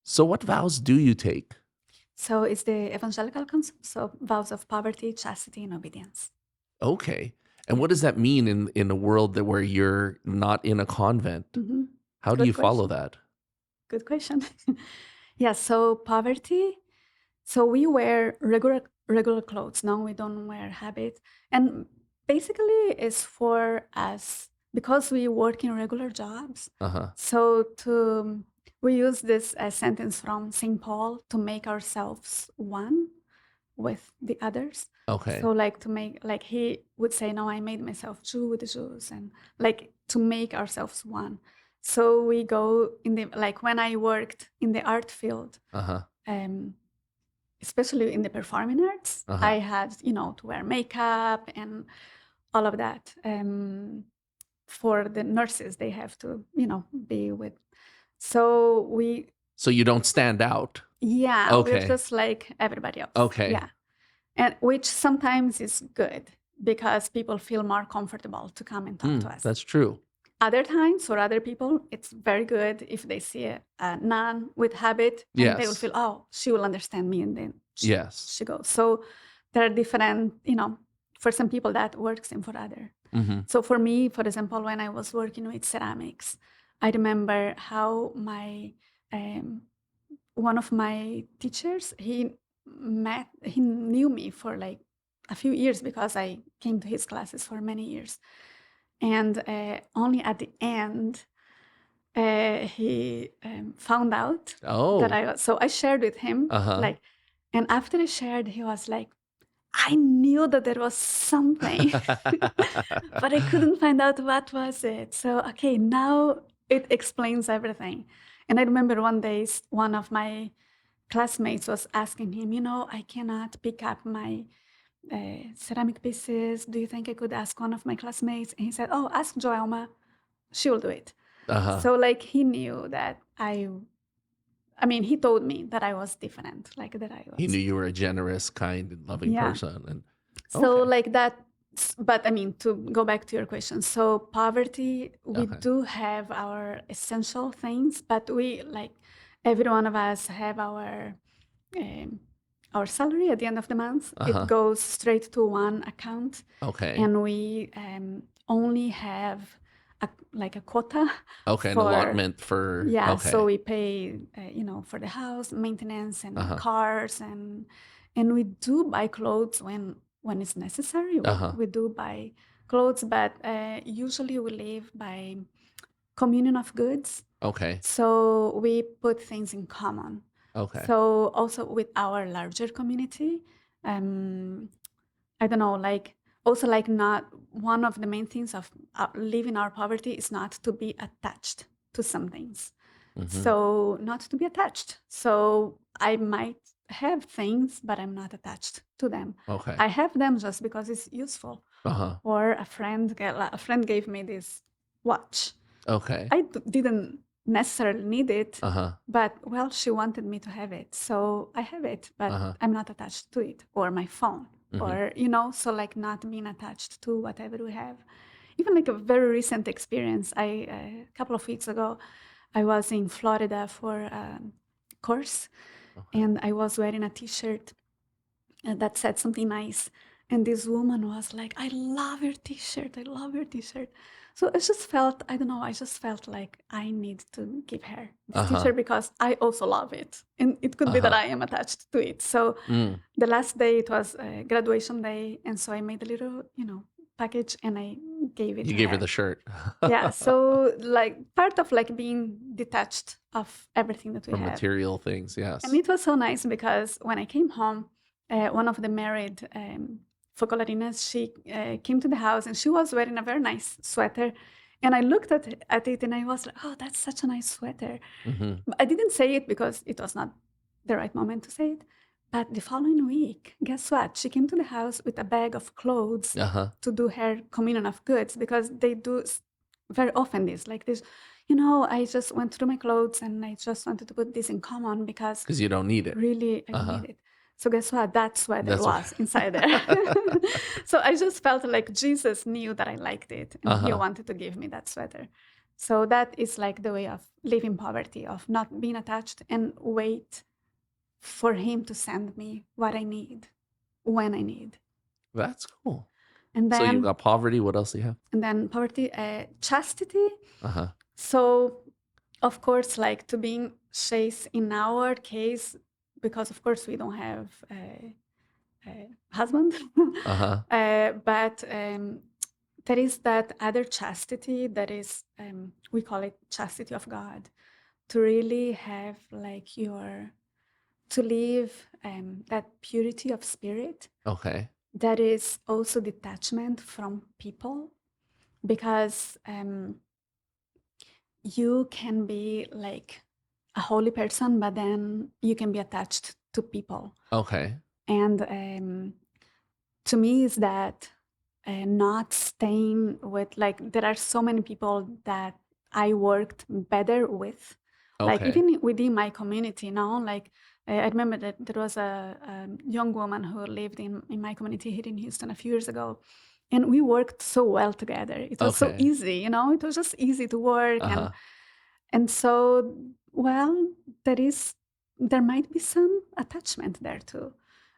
So what vows do you take? So it's the evangelical concept, so vows of poverty, chastity, and obedience. Okay. And Yeah. what does that mean in a world that where you're not in a convent? hmm How do you Good follow question. that? Good question. Yeah. So poverty. So we wear regular clothes. No, we don't wear habit, and basically it's for us because we work in regular jobs. Uh-huh. So to we use this sentence from Saint Paul to make ourselves one with the others. Okay. So like to make like he would say, no, I made myself Jew with the Jews and like to make ourselves one. So we go in the like when I worked in the art field, Uh-huh. um, especially in the performing arts, I Uh-huh. had, to wear makeup and all of that. For the nurses, they have to, be with. So So you don't stand out. yeah, we're Okay. just like everybody else. Okay. Yeah. And which sometimes is good because people feel more comfortable to come and talk to us. That's true. Other times, for other people, it's very good if they see a nun with habit and they will Yes. feel, oh, she will understand me, and then Yes. she goes. So there are different, for some people that works and for other. Mm-hmm. So for me, for example, when I was working with ceramics, I remember how my um, one of my teachers, he knew me for like a few years because I came to his classes for many years. And only at the end, he found out that Oh. so I shared with him, Uh-huh. like, and after I shared, he was like, I knew that there was something, but I couldn't find out what was it. So, okay, now it explains everything. And I remember one day, one of my classmates was asking him, I cannot pick up my ceramic pieces. Do you think I could ask one of my classmates? And he said, oh, ask Joelma. She will do it. Uh-huh. So like he knew that I mean, he told me that I was different, like that I He knew was. you were a generous, kind, and loving Yeah. person. And So okay. like that, but I mean, to go back to your question, so poverty, we Okay. do have our essential things, but we like every one of us have um, our salary at the end of the month. It Uh-huh. goes straight to one account, Okay. and we only have like a quota Okay. An for allotment for yeah. So okay. we pay for the house maintenance and Uh-huh. cars, and we do buy clothes when it's necessary. We Uh-huh. we do buy clothes, but usually we live by communion of goods. Okay. So we put things in common. Okay. So also with our larger community, um, I don't know, like also like not one of the main things of living our poverty is not to be attached to some things. Mm-hmm. So not to be attached. So I might have things, but I'm not attached to them. Okay. I have them just because it's useful. Uh-huh. Or a friend gave me this watch. Okay. I didn't necessarily need it, Uh-huh. but well, she wanted me to have it. So I have it, but Uh-huh. I'm not attached to it or my phone Mm-hmm. or, so like not being attached to whatever we have. Even like a very recent experience, a couple of weeks ago, I was in Florida for a course Okay. and I was wearing a t-shirt that said something nice. And this woman was like, I love your t-shirt. I love your t-shirt. So I don't know, I just felt like I need to give her this Uh-huh. t-shirt because I also love it. And it could be that Uh-huh. I am attached to it. So Mm. the last day, it was graduation day. And so I made a little, package and I gave it You to gave her her. the shirt. Yeah. So like part of like being detached of everything that we From have. material things, And yes. it was so nice because when I came home, one of the married Focolarinas, she came to the house and she was wearing a very nice sweater. And I looked at it and I was like, oh, that's such a nice sweater. Mm-hmm. But I didn't say it because it was not the right moment to say it. But the following week, guess what? She came to the house with a bag of clothes Uh-huh. to do her communion of goods because they do very often this, like this, I just went through my clothes and I just wanted to put this in common because Because you don't need it. really I don't Uh-huh. need it. So guess what? That sweater That's what was inside there. So I just felt like Jesus knew that I liked it and he Uh-huh. wanted to give me that sweater. So that is like the way of living poverty, of not being attached and wait for him to send me what I need when I need. That's cool. And So you then got poverty. What else do you have? poverty, chastity. Uh huh. So of course, like to being chaste in our case, because of course we don't have a husband, Uh huh. but there is that other chastity that is, we call it chastity of God, to really have like to live that purity of spirit Okay. that is also detachment from people, because you can be like a holy person, but then you can be attached to people. Okay. And to me, is that not staying with, like, there are so many people that I worked better with, like Okay. even within my community now. Like I remember that there was a young woman who lived in my community here in Houston a few years ago, and we worked so well together. It was so Okay. easy, it was just easy to work. Uh huh. And so, well, there might be some attachment there too.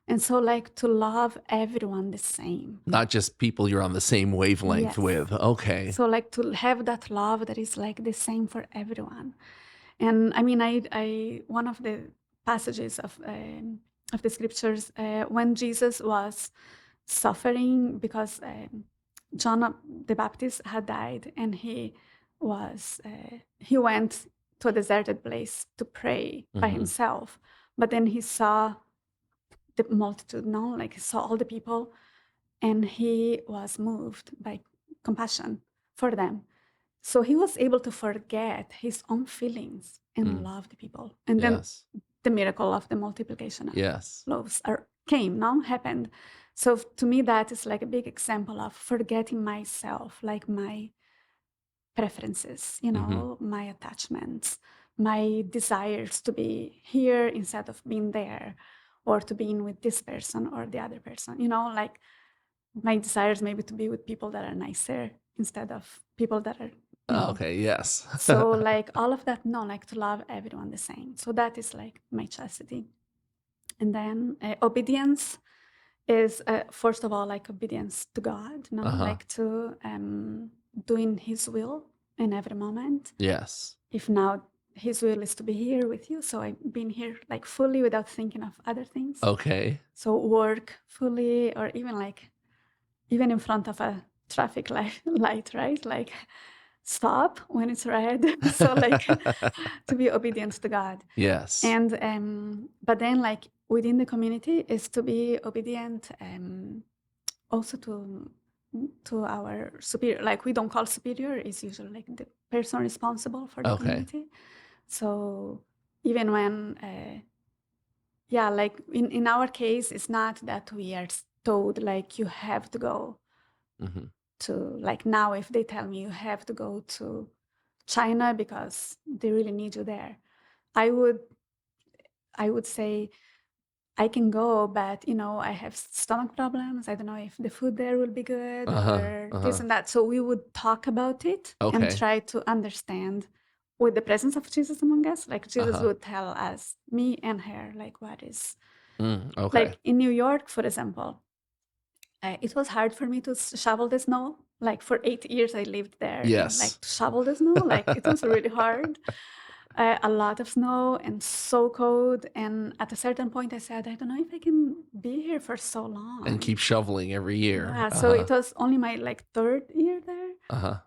And so, like, to love everyone the same. Not just people you're on the same wavelength Yes. with. Okay. So, like, to have that love that is like the same for everyone. And I mean, I one of the passages of the scriptures, when Jesus was suffering because John the Baptist had died, and he went to a deserted place to pray by Hmm. himself. But then he saw the multitude, no, like he saw all the people, and he was moved by compassion for them. So he was able to forget his own feelings and Mm. love the people. And then Yes. the miracle of the multiplication of Yes. loaves came, no, happened. So to me, that is like a big example of forgetting myself, like my preferences, Hmm. my attachments, my desires to be here instead of being there, or to being with this person or the other person, like my desires maybe to be with people that are nicer instead of people that are, Okay. Yes. so like all of that, no, like to love everyone the same. So that is like my chastity. And then obedience is, first of all, like obedience to God, no, Uh huh. like to doing His will in every moment. Yes. If now His will is to be here with you, so I've been here like fully without thinking of other things. Okay. So work fully, or even in front of a traffic light, right? Like stop when it's red. So like to be obedient to God. Yes. And but then like within the community is to be obedient also to our superior. Like we don't call superior, is usually like the person responsible for the Okay. community. So even when yeah, like in our case, it's not that we are told like you have to go Hmm. to, like now if they tell me you have to go to China because they really need you there, I would say I can go, but I have stomach problems. I don't know if the food there will be good Uh huh. or Uh this huh. and that. So we would talk about it and Okay. try to understand with the presence of Jesus among us. Like Uh Jesus huh. would tell us, me and her, like what is, Okay. like in New York, for example, it was hard for me to shovel the snow. Like for 8 years I lived there, and Yes. like to shovel the snow, like it was really hard. A lot of snow and so cold. And at a certain point, I said, I don't know if I can be here for so And long. keep shoveling every year. Yeah. Uh So huh. it was only my like third year there. Uh huh.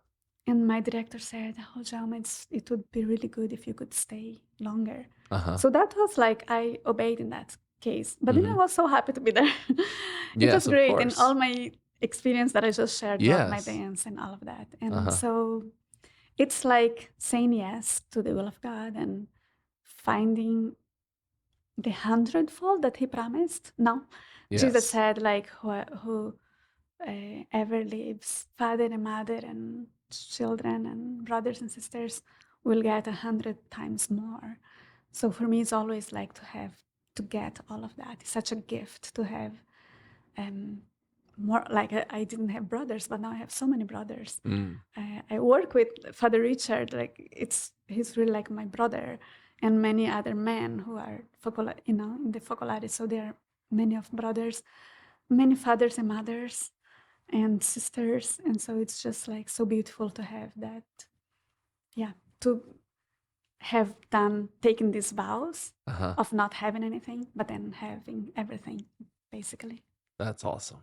And my director said, oh, Joelma, it would be really good if you could stay longer. Uh huh. So that was like, I obeyed in that case. But then I Hmm. was so happy to be there. It was Yes, of great. And all course. my experience that I just shared about my Yes. dance and all of that. Uh And huh. so it's like saying yes to the will of God and finding the hundredfold that he promised. No, Jesus Yes. said, like, who ever leaves father and mother and children and brothers and sisters will get 100 times more. So for me, it's always like to get all of that. It's such a gift to have more like I didn't have brothers, but now I have so many brothers. Mm. I work with Father Richard, like he's really like my brother, and many other men who are Focolare, in the Focolare. So there are many of brothers, many fathers and mothers and sisters, and so it's just like so beautiful to have that. Yeah, to have taken these vows Uh-huh. of not having anything, but then having everything, basically. That's awesome.